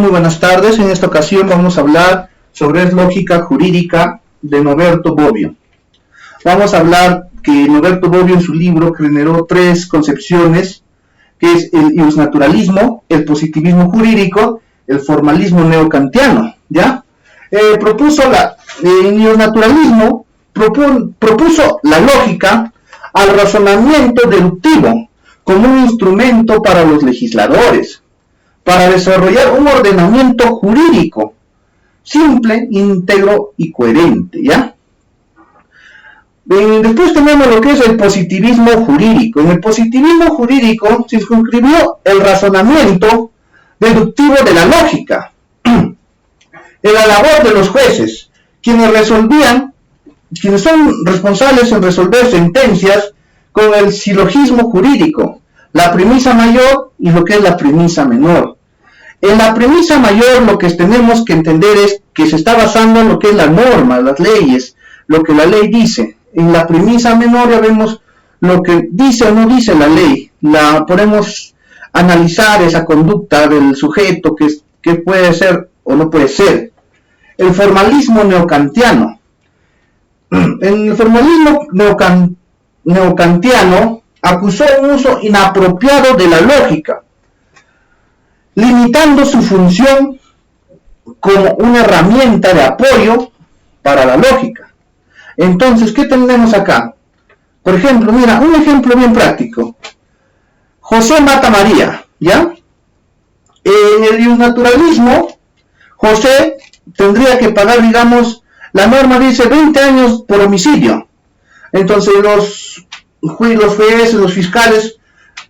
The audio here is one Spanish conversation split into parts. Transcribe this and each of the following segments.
Muy buenas tardes. En esta ocasión vamos a hablar sobre lógica jurídica de Norberto Bobbio. Vamos a hablar que Norberto Bobbio en su libro generó tres concepciones, que es el iusnaturalismo, el positivismo jurídico, el formalismo neokantiano, ¿ya? El iusnaturalismo propuso la lógica al razonamiento deductivo como un instrumento para los legisladores, para desarrollar un ordenamiento jurídico simple, íntegro y coherente, ¿ya? Después tenemos lo que es el positivismo jurídico. En el positivismo jurídico se circunscribió el razonamiento deductivo de la lógica en la labor de los jueces, quienes son responsables en resolver sentencias con el silogismo jurídico, la premisa mayor y lo que es la premisa menor. En la premisa mayor lo que tenemos que entender es que se está basando en lo que es la norma, las leyes, lo que la ley dice. En la premisa menor ya vemos lo que dice o no dice la ley. Podemos analizar esa conducta del sujeto, que puede ser o no puede ser. El formalismo neokantiano. En el formalismo neokantiano acusó un uso inapropiado de la lógica, limitando su función como una herramienta de apoyo para la lógica. Entonces, ¿qué tenemos acá? Por ejemplo, mira, un ejemplo bien práctico. José mata a María, ¿ya? En el iusnaturalismo, José tendría que pagar, digamos, la norma dice 20 años por homicidio. Entonces, los jueces, los fiscales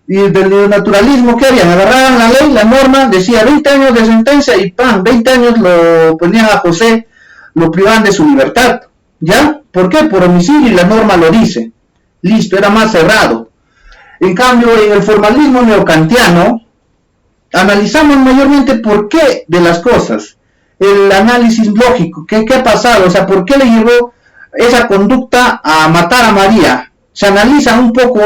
del naturalismo, ¿qué harían? Agarraban la ley, la norma, decía 20 años de sentencia y ¡pam! 20 años lo ponían a José, lo privaban de su libertad, ¿ya? ¿Por qué? Por homicidio y la norma lo dice. Listo, era más cerrado. En cambio, en el formalismo neokantiano, analizamos mayormente por qué de las cosas, el análisis lógico, ¿qué ha pasado? O sea, ¿por qué le llevó esa conducta a matar a María? Se analiza un poco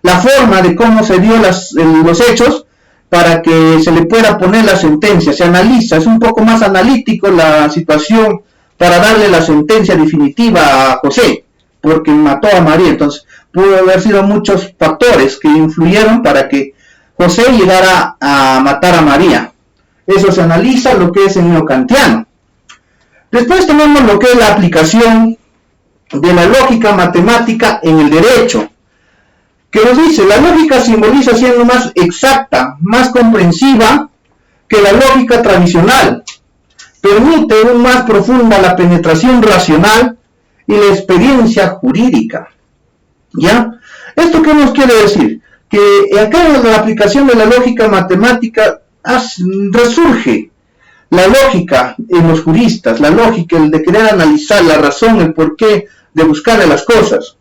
la forma de cómo se dio los hechos para que se le pueda poner la sentencia. Se analiza, es un poco más analítico la situación para darle la sentencia definitiva a José, porque mató a María. Entonces, pudo haber sido muchos factores que influyeron para que José llegara a matar a María. Eso se analiza lo que es el neokantiano. Después tenemos lo que es la aplicación de la lógica matemática en el derecho, que nos dice, la lógica simboliza siendo más exacta, más comprensiva que la lógica tradicional, permite aún más profunda la penetración racional y la experiencia jurídica, ¿ya? ¿Esto qué nos quiere decir? Que acá en la aplicación de la lógica matemática resurge la lógica en los juristas, la lógica, el de querer analizar la razón, el porqué de buscarle las cosas.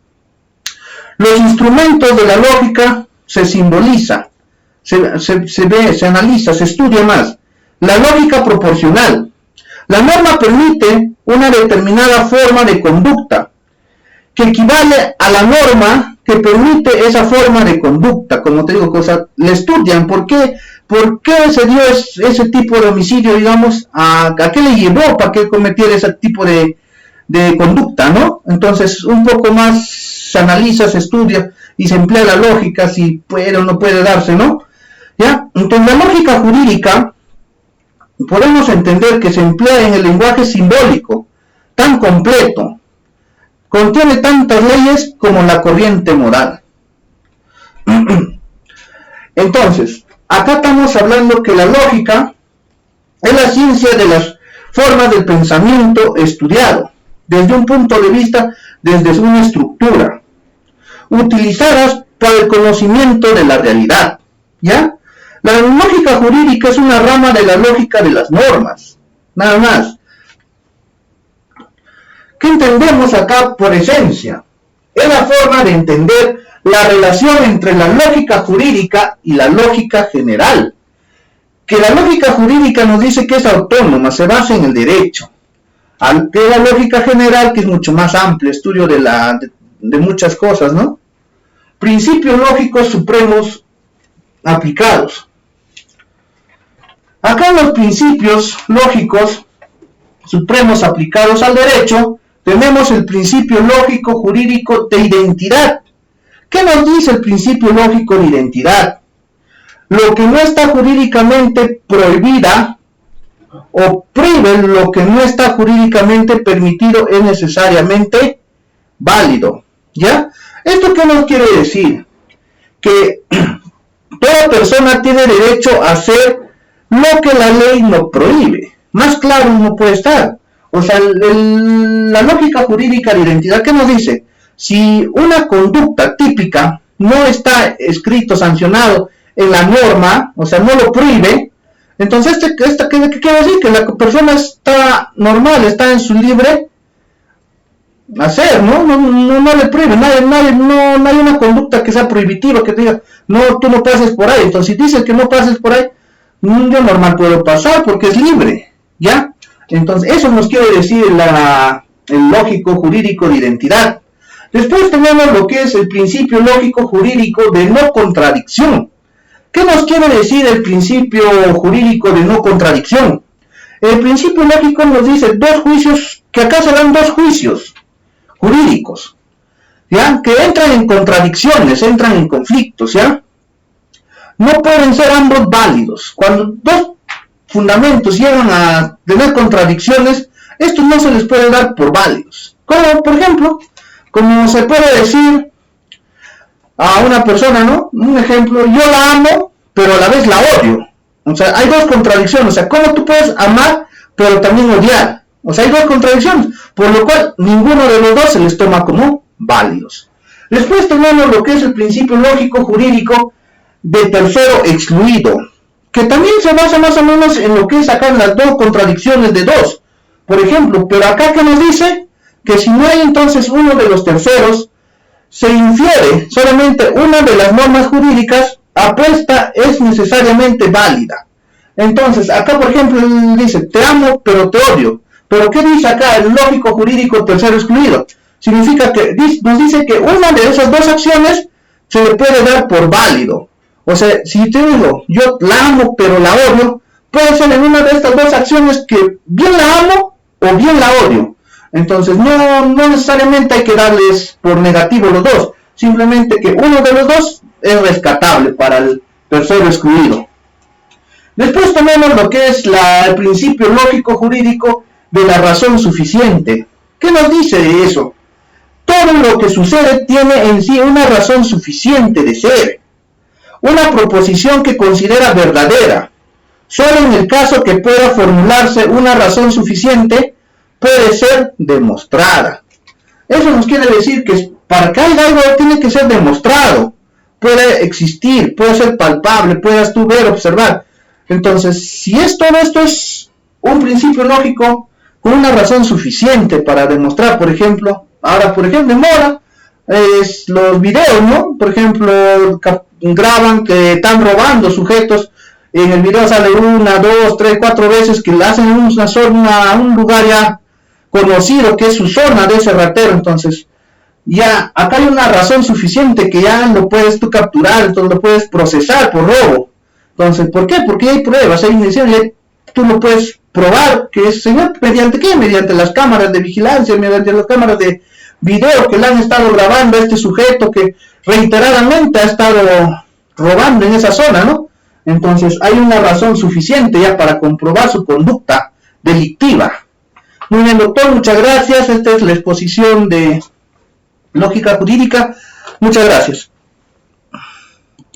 Los instrumentos de la lógica se simboliza, se ve, se analiza, se estudia más. La lógica proporcional. La norma permite una determinada forma de conducta que equivale a la norma que permite esa forma de conducta. Como te digo, le estudian por qué se dio ese tipo de homicidio, digamos, a qué le llevó para que cometiera ese tipo de conducta, ¿no? Entonces, un poco más se analiza, se estudia y se emplea la lógica, si puede o no puede darse, ¿no? ¿Ya? Entonces, la lógica jurídica podemos entender que se emplea en el lenguaje simbólico, tan completo, contiene tantas leyes como la corriente moral. Entonces, acá estamos hablando que la lógica es la ciencia de las formas del pensamiento estudiado, desde un punto de vista, desde una estructura, utilizadas para el conocimiento de la realidad, ¿ya? La lógica jurídica es una rama de la lógica de las normas, nada más. ¿Qué entendemos acá por esencia? Es la forma de entender la relación entre la lógica jurídica y la lógica general. Que la lógica jurídica nos dice que es autónoma, se basa en el derecho. Que la lógica general, que es mucho más amplio, estudio de muchas cosas, ¿no? Principios lógicos supremos aplicados. Acá en los principios lógicos supremos aplicados al derecho, tenemos el principio lógico jurídico de identidad. ¿Qué nos dice el principio lógico de identidad? Lo que no está jurídicamente prohibida o prohíbe lo que no está jurídicamente permitido es necesariamente válido. ¿Ya? ¿Esto qué nos quiere decir? Que toda persona tiene derecho a hacer lo que la ley no prohíbe. Más claro no puede estar. O sea, la lógica jurídica de identidad, ¿qué nos dice? Si una conducta típica no está escrito, sancionado en la norma, o sea, no lo prohíbe, entonces, ¿qué quiere decir? Que la persona está normal, está en su libre hacer, ¿no? No le prohíbe, no hay una conducta que sea prohibitiva, que te diga, no, tú no pases por ahí. Entonces, si dices que no pases por ahí, yo normal puedo pasar porque es libre, ¿ya? Entonces, eso nos quiere decir el lógico jurídico de identidad. Después tenemos lo que es el principio lógico jurídico de no contradicción. ¿Qué nos quiere decir el principio jurídico de no contradicción? El principio lógico nos dice dos juicios, que acá se dan dos juicios jurídicos, ¿ya? Que entran en contradicciones, entran en conflictos, ¿ya? No pueden ser ambos válidos. Cuando dos fundamentos llegan a tener contradicciones, estos no se les puede dar por válidos. Como, por ejemplo, como se puede decir a una persona, ¿no? Un ejemplo, yo la amo, pero a la vez la odio. O sea, hay dos contradicciones. O sea, ¿cómo tú puedes amar, pero también odiar? O sea, hay dos contradicciones, por lo cual ninguno de los dos se les toma como válidos. Después tenemos lo que es el principio lógico jurídico de tercero excluido, que también se basa más o menos en lo que es acá en las dos contradicciones de dos. Por ejemplo, pero acá que nos dice que si no hay entonces uno de los terceros, se infiere solamente una de las normas jurídicas apuesta es necesariamente válida. Entonces, acá por ejemplo dice, te amo pero te odio. Pero ¿qué dice acá el lógico jurídico tercero excluido? Significa que nos dice que una de esas dos acciones se le puede dar por válido. O sea, si te digo, yo la amo pero la odio, puede ser en una de estas dos acciones que bien la amo o bien la odio. Entonces no necesariamente hay que darles por negativo los dos, simplemente que uno de los dos es rescatable para el tercero excluido. Después tenemos lo que es el principio lógico jurídico de la razón suficiente. ¿Qué nos dice eso? Todo lo que sucede tiene en sí una razón suficiente de ser, una proposición que considera verdadera. Solo en el caso que pueda formularse una razón suficiente, puede ser demostrada. Eso nos quiere decir que para que haya algo tiene que ser demostrado, puede existir, puede ser palpable, puedas tú ver, observar. Entonces, si todo esto es un principio lógico con una razón suficiente para demostrar, por ejemplo, ahora por ejemplo en Mora, los videos, ¿no? Por ejemplo, graban que están robando sujetos, en el video sale 1, 2, 3, 4 veces que le hacen una zona, un lugar ya conocido que es su zona de ese ratero. Entonces ya acá hay una razón suficiente que ya lo puedes tú capturar, entonces lo puedes procesar por robo. Entonces, ¿por qué? Porque hay pruebas, hay indicaciones, tú lo puedes probar que es señor, ¿mediante qué? Mediante las cámaras de vigilancia, mediante las cámaras de video que le han estado grabando a este sujeto que reiteradamente ha estado robando en esa zona, ¿no? Entonces hay una razón suficiente ya para comprobar su conducta delictiva. Muy bien, doctor, muchas gracias. Esta es la exposición de lógica jurídica. Muchas gracias.